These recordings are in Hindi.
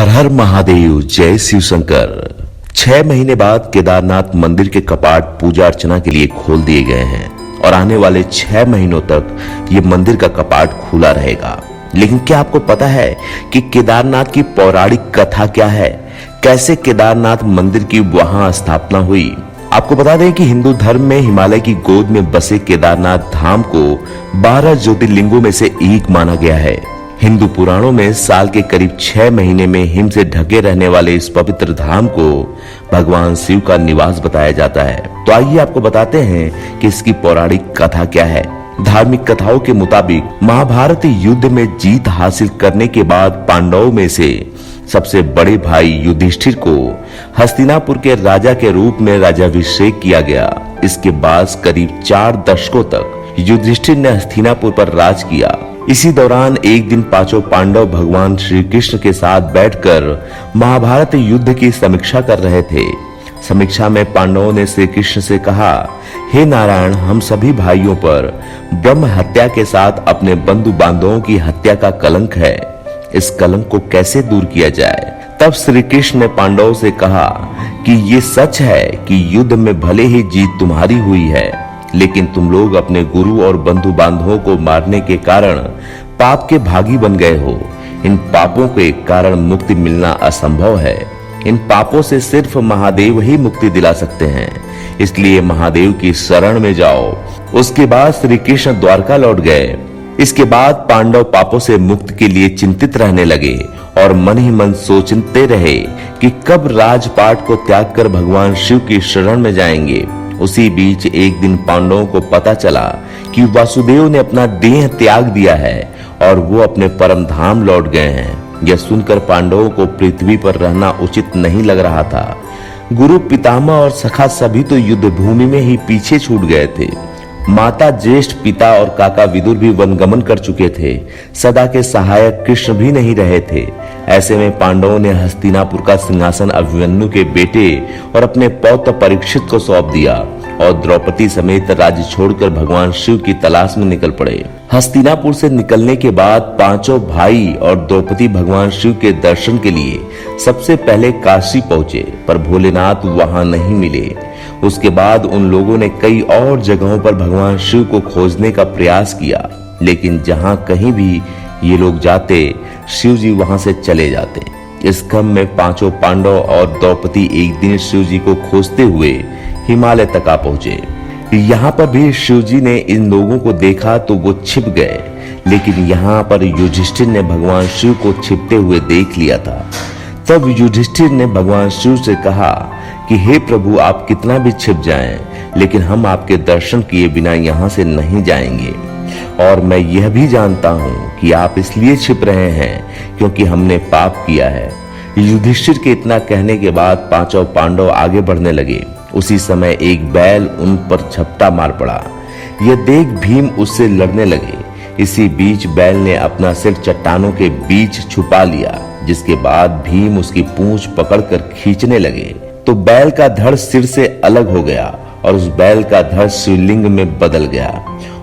हर हर महादेव, जय शिव शंकर। 6 महीने बाद केदारनाथ मंदिर के कपाट पूजा अर्चना के लिए खोल दिए गए हैं और आने वाले 6 महीनों तक ये मंदिर का कपाट खुला रहेगा। लेकिन क्या आपको पता है कि केदारनाथ की पौराणिक कथा क्या है? कैसे केदारनाथ मंदिर की वहां स्थापना हुई? आपको बता दें कि हिंदू धर्म में हिमालय की गोद में बसे केदारनाथ धाम को 12 ज्योतिर्लिंगों में से एक माना गया है। हिंदू पुराणों में साल के करीब 6 महीने में हिम से ढके रहने वाले इस पवित्र धाम को भगवान शिव का निवास बताया जाता है। तो आइए आपको बताते हैं कि इसकी पौराणिक कथा क्या है। धार्मिक कथाओं के मुताबिक महाभारत युद्ध में जीत हासिल करने के बाद पांडवों में से सबसे बड़े भाई युधिष्ठिर को हस्तिनापुर के राजा के रूप में राज्याभिषेक किया गया। इसके बाद करीब 4 दशकों तक युधिष्ठिर ने हस्तिनापुर पर राज किया। इसी दौरान एक दिन पांचों पांडव भगवान श्री कृष्ण के साथ बैठकर महाभारत युद्ध की समीक्षा कर रहे थे। समीक्षा में पांडवों ने श्री कृष्ण से कहा, हे नारायण, हम सभी भाइयों पर ब्रह्म हत्या के साथ अपने बंधु बांधवों की हत्या का कलंक है। इस कलंक को कैसे दूर किया जाए? तब श्री कृष्ण ने पांडवों से कहा कि ये सच है कि युद्ध में भले ही जीत तुम्हारी हुई है, लेकिन तुम लोग अपने गुरु और बंधु बांधवों को मारने के कारण पाप के भागी बन गए हो। इन पापों के कारण मुक्ति मिलना असंभव है। इन पापों से सिर्फ महादेव ही मुक्ति दिला सकते हैं, इसलिए महादेव की शरण में जाओ। उसके बाद श्री कृष्ण द्वारका लौट गए। इसके बाद पांडव पापों से मुक्त के लिए चिंतित रहने लगे और मन ही मन सोचते रहे कि कब राजपाट को त्याग कर भगवान शिव की शरण में जाएंगे। उसी बीच एक दिन पांडवों को पता चला कि वासुदेव ने अपना देह त्याग दिया है और वो अपने परम धाम लौट गए हैं। यह सुनकर पांडवों को पृथ्वी पर रहना उचित नहीं लग रहा था। गुरु, पितामह और सखा सभी तो युद्ध भूमि में ही पीछे छूट गए थे। माता, ज्येष्ठ पिता और काका विदुर भी वनगमन कर चुके थे। सदा के सहायक कृष्ण भी नहीं रहे थे। ऐसे में पांडवों ने हस्तिनापुर का सिंहासन अभिमन्यु के बेटे और अपने पौत्र परीक्षित को सौंप दिया और द्रौपदी समेत राज्य छोड़कर भगवान शिव की तलाश में निकल पड़े। हस्तिनापुर से निकलने के बाद पांचों भाई और द्रौपदी भगवान शिव के दर्शन के लिए सबसे पहले काशी पहुंचे, पर भोलेनाथ वहां नहीं मिले। उसके बाद उन लोगों ने कई और जगहों पर भगवान शिव को खोजने का प्रयास किया, लेकिन जहां कहीं भी ये लोग जाते, शिव जी वहां से चले जाते। इस क्रम में पांचों पांडव और द्रौपदी एक दिन शिव जी को खोजते हुए हिमालय तक आ पहुंचे। यहाँ पर भी शिव जी ने इन लोगों को देखा तो वो छिप गए, लेकिन यहाँ पर युधिष्ठिर ने भगवान शिव को छिपते हुए देख लिया था। तब युधिष्ठिर ने भगवान शिव से कहा कि हे प्रभु, आप कितना भी छिप जाएं, लेकिन हम आपके दर्शन किए बिना यहाँ से नहीं जाएंगे। और मैं यह भी जानता हूँ कि आप इसलिए छिप रहे हैं क्योंकि हमने पाप किया है। युधिष्ठिर के इतना कहने के बाद पांचों पांडव आगे बढ़ने लगे। उसी समय एक बैल उन पर झपटा मार पड़ा। यह देख भीम उससे लड़ने लगे। इसी बीच बैल ने अपना सिर चट्टानों के बीच छुपा लिया, जिसके बाद भीम उसकी पूंछ पकड़कर खींचने लगे तो बैल का धड़ सिर से अलग हो गया और उस बैल का धड़ शिवलिंग में बदल गया।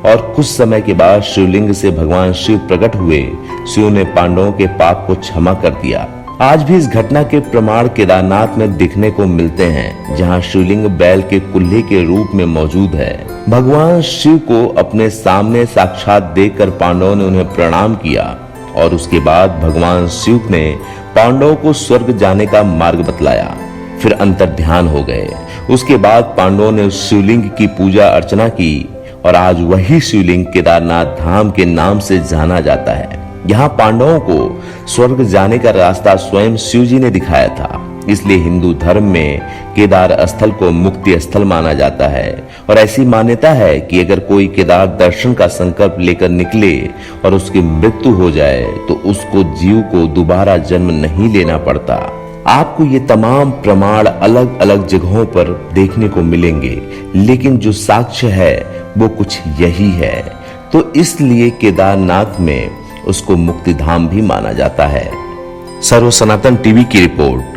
और कुछ समय के बाद शिवलिंग से भगवान शिव प्रकट हुए। शिव ने पांडवों के पाप को क्षमा कर दिया। आज भी इस घटना के प्रमाण केदारनाथ में दिखने को मिलते हैं, जहां शिवलिंग बैल के कुल्हे के रूप में मौजूद है। भगवान शिव को अपने सामने साक्षात देखकर पांडवों ने उन्हें प्रणाम किया और उसके बाद भगवान शिव ने पांडवों को स्वर्ग जाने का मार्ग बतलाया। फिर अंतर ध्यान हो गए। उसके बाद पांडवों ने उस शिवलिंग की पूजा अर्चना की और आज वही शिवलिंग केदारनाथ धाम के नाम से जाना जाता है। यहाँ पांडवों को स्वर्ग जाने का रास्ता स्वयं शिव जी ने दिखाया था। इसलिए हिंदू धर्म में केदार स्थल को मुक्ति स्थल माना जाता है और ऐसी मान्यता है कि अगर कोई केदार दर्शन का संकल्प लेकर निकले और उसकी मृत्यु हो जाए तो उसको जीव को दोबारा जन्म नहीं लेना पड़ता। आपको ये तमाम प्रमाण अलग अलग जगहों पर देखने को मिलेंगे, लेकिन जो साक्ष्य है वो कुछ यही है। तो इसलिए केदारनाथ में उसको मुक्ति धाम भी माना जाता है। सर्व सनातन टीवी की रिपोर्ट।